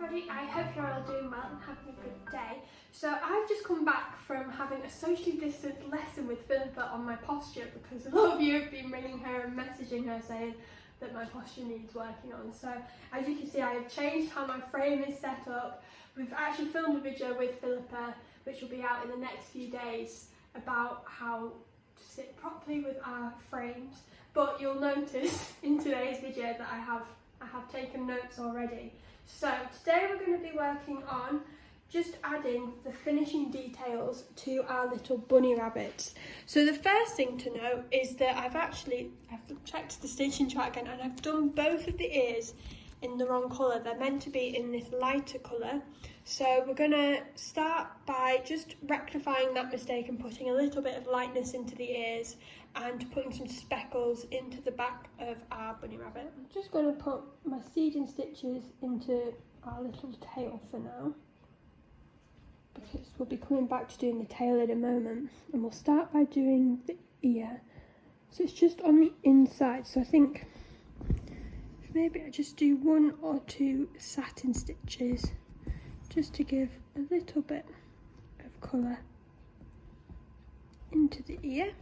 everybody, I hope you're all doing well and having a good day. So I've just come back from having a socially distant lesson with Philippa on my posture, because a lot of you have been ringing her and messaging her saying that my posture needs working on. So as you can see, I have changed how my frame is set up. We've actually filmed a video with Philippa which will be out in the next few days about how to sit properly with our frames, but you'll notice in today's video that I have taken notes already. So today we're going to be working on just adding the finishing details to our little bunny rabbits. So the first thing to note is that I've checked the stitching chart again, and I've done both of the ears in the wrong colour. They're meant to be in this lighter colour. So we're going to start by just rectifying that mistake and putting a little bit of lightness into the ears and putting some speckles into the back of our bunny rabbit. I'm just going to put my seeding stitches into our little tail for now, because we'll be coming back to doing the tail in a moment, and we'll start by doing the ear. So it's just on the inside, so I think maybe I just do 1 or 2 satin stitches just to give a little bit of colour into the ear.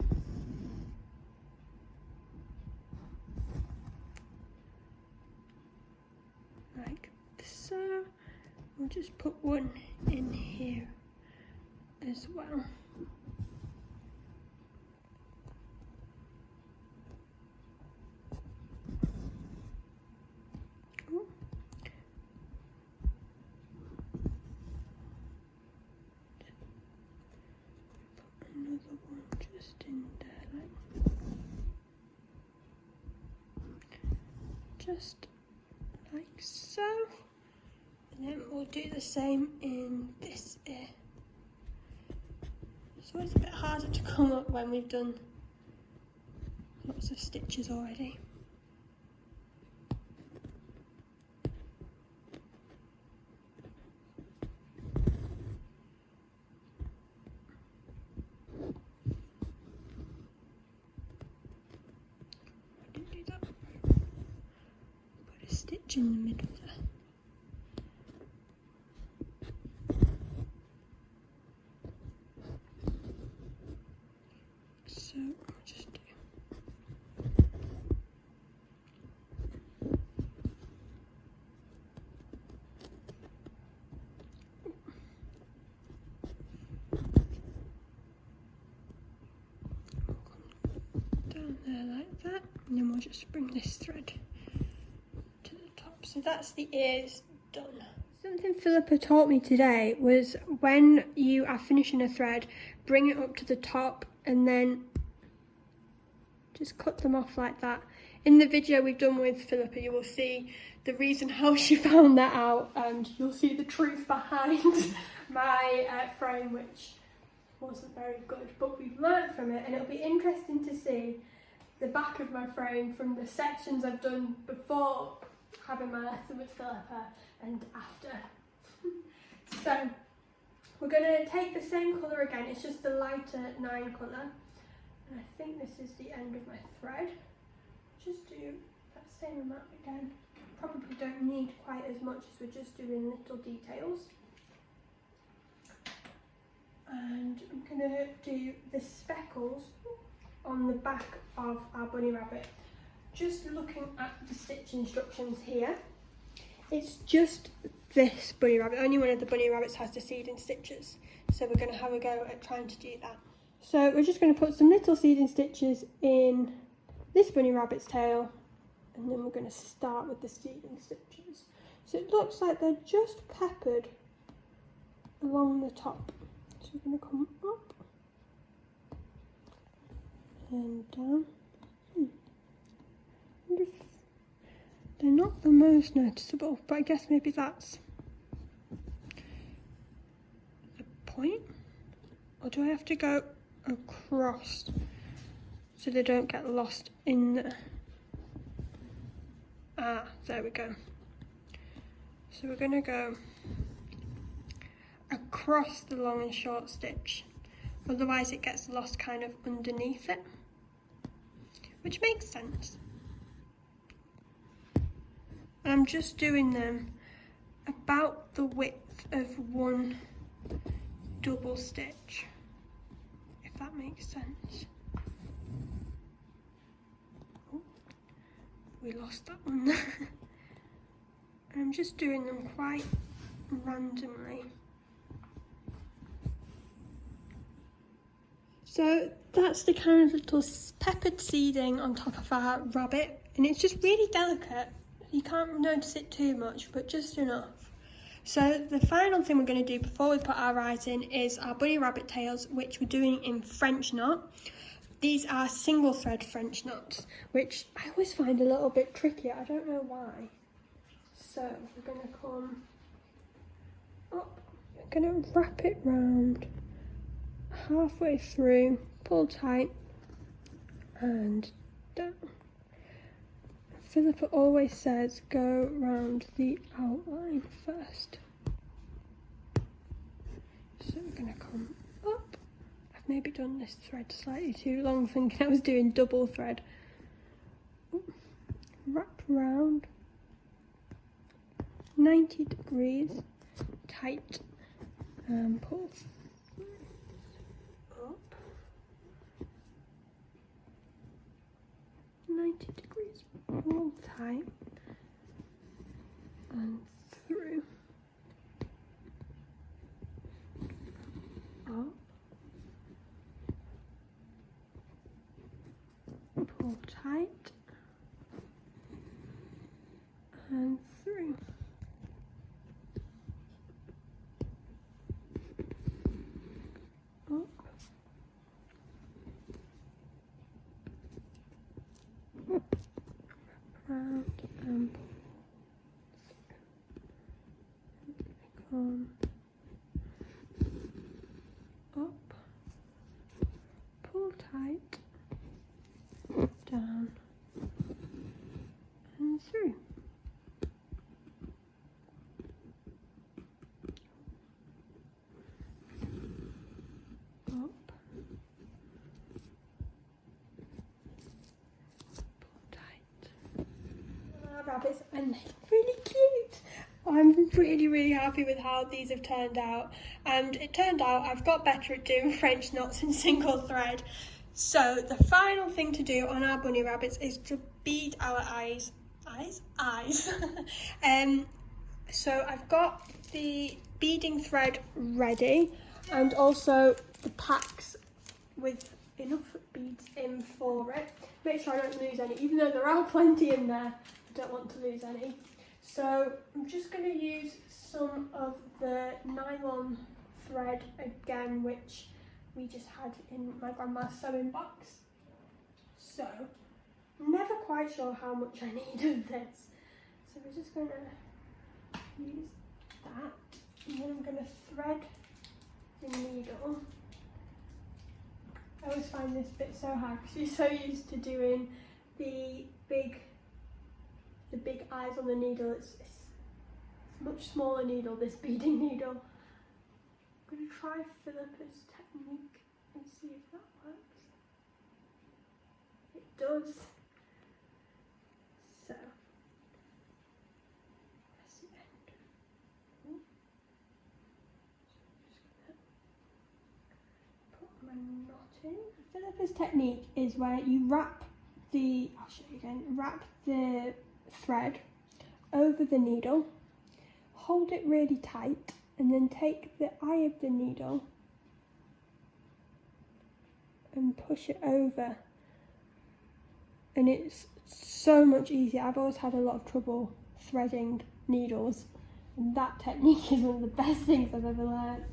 Like so. We'll just put 1 in here as well. Another one just in there, just like so, and then we'll do the same in this ear. So it's a bit harder to come up when we've done lots of stitches already. Stitch in the middle there. So I'll just do down there like that, and then we'll just bring this thread. So that's the ears done. Something Philippa taught me today was when you are finishing a thread, bring it up to the top and then just cut them off like that. In the video we've done with Philippa, you will see the reason how she found that out, and you'll see the truth behind my frame, which wasn't very good, but we've learned from it, and it'll be interesting to see the back of my frame from the sections I've done before having my lesson with Philippa and after. So we're going to take the same colour again, it's just the lighter 9 colour, and I think this is the end of my thread. Just do that same amount again. Probably don't need quite as much as we're just doing little details. And I'm going to do the speckles on the back of our bunny rabbit. Just looking at the stitch instructions here, it's just this bunny rabbit, only one of the bunny rabbits has the seeding stitches, so we're going to have a go at trying to do that. So we're just going to put some little seeding stitches in this bunny rabbit's tail, and then we're going to start with the seeding stitches. So it looks like they're just peppered along the top, so we're going to come up and down. They're not the most noticeable, but I guess maybe that's the point. Or do I have to go across so they don't get lost in the... Ah, there we go. So we're going to go across the long and short stitch, otherwise it gets lost kind of underneath it, which makes sense. I'm just doing them about the width of one double stitch, if that makes sense. Oh, we lost that one. I'm just doing them quite randomly. So that's the kind of little peppered seeding on top of our rabbit, and it's just really delicate. You can't notice it too much, but just enough. So the final thing we're going to do before we put our eyes in is our bunny rabbit tails, which we're doing in French knot. These are single thread French knots, which I always find a little bit tricky. I don't know why. So we're going to come up, we're going to wrap it round halfway through, pull tight and down. Philippa always says go round the outline first. So we're going to come up. I've maybe done this thread slightly too long, thinking I was doing double thread. Wrap round 90 degrees, tight, and pull up 90 degrees, pull tight and through, up, pull tight and through. Round and come up, pull tight, down and through. Up, rabbits, and they're really cute. I'm really happy with how these have turned out, and it turned out I've got better at doing French knots in single thread. So the final thing to do on our bunny rabbits is to bead our eyes. So I've got the beading thread ready, and also the packs with enough beads in for it. Make sure I don't lose any, even though there are plenty in there. Don't want to lose any. So I'm just going to use some of the nylon thread again, which we just had in my grandma's sewing box. So I'm never quite sure how much I need of this. So we're just going to use that, and then I'm going to thread the needle. I always find this bit so hard because you're so used to doing the big eyes on the needle. It's a much smaller needle, this beading needle. I'm going to try Philippa's technique and see if that works. It does. So that's the end. Ooh. So I'm just going to put my knot in. Philippa's technique is where you wrap the, I'll show you again, wrap the thread over the needle, hold it really tight, and then take the eye of the needle and push it over, and it's so much easier. I've always had a lot of trouble threading needles, and that technique is one of the best things I've ever learned.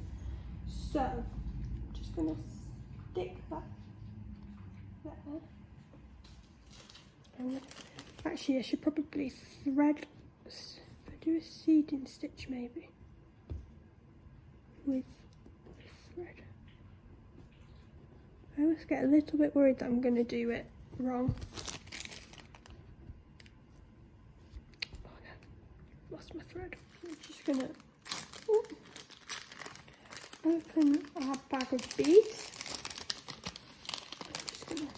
So I'm just going to stick that there, and actually I should probably thread, if I do a seeding stitch maybe with thread. I always get a little bit worried that I'm going to do it wrong. Oh no, lost my thread. I'm just going to open our bag of beads. I'm just going to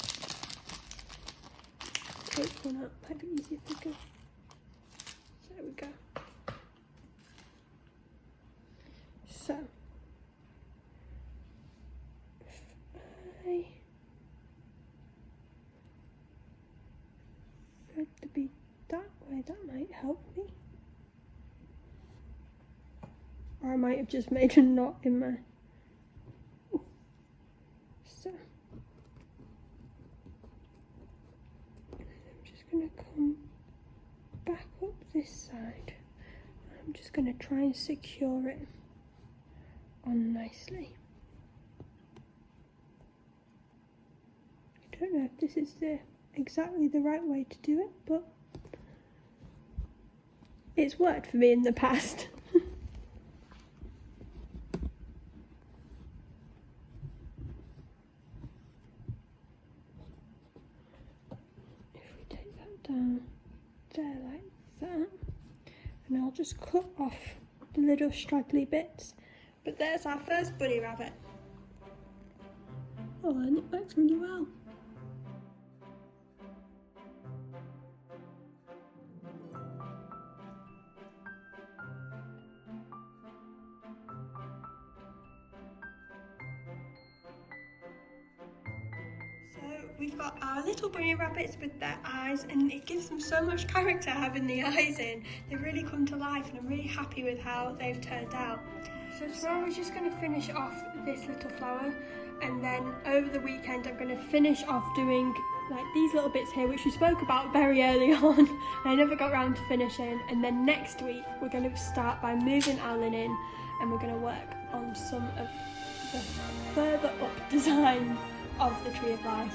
take one out, might be easier if we go. So there we go. So if I had to be that way, that might help me. Or I might have just made a knot in my... So I'm just going to come back up this side. I'm just going to try and secure it on nicely. I don't know if this is exactly the right way to do it, but it's worked for me in the past. Down there like that, and I'll just cut off the little straggly bits. But there's our first bunny rabbit. Oh, and it works really well. We've got our little bunny rabbits with their eyes, and it gives them so much character having the eyes in. They really come to life, and I'm really happy with how they've turned out. So tomorrow we're just going to finish off this little flower, and then over the weekend I'm going to finish off doing like these little bits here, which we spoke about very early on and I never got around to finishing. And then next week we're going to start by moving our linen, and we're going to work on some of the further up design of the Tree of Life.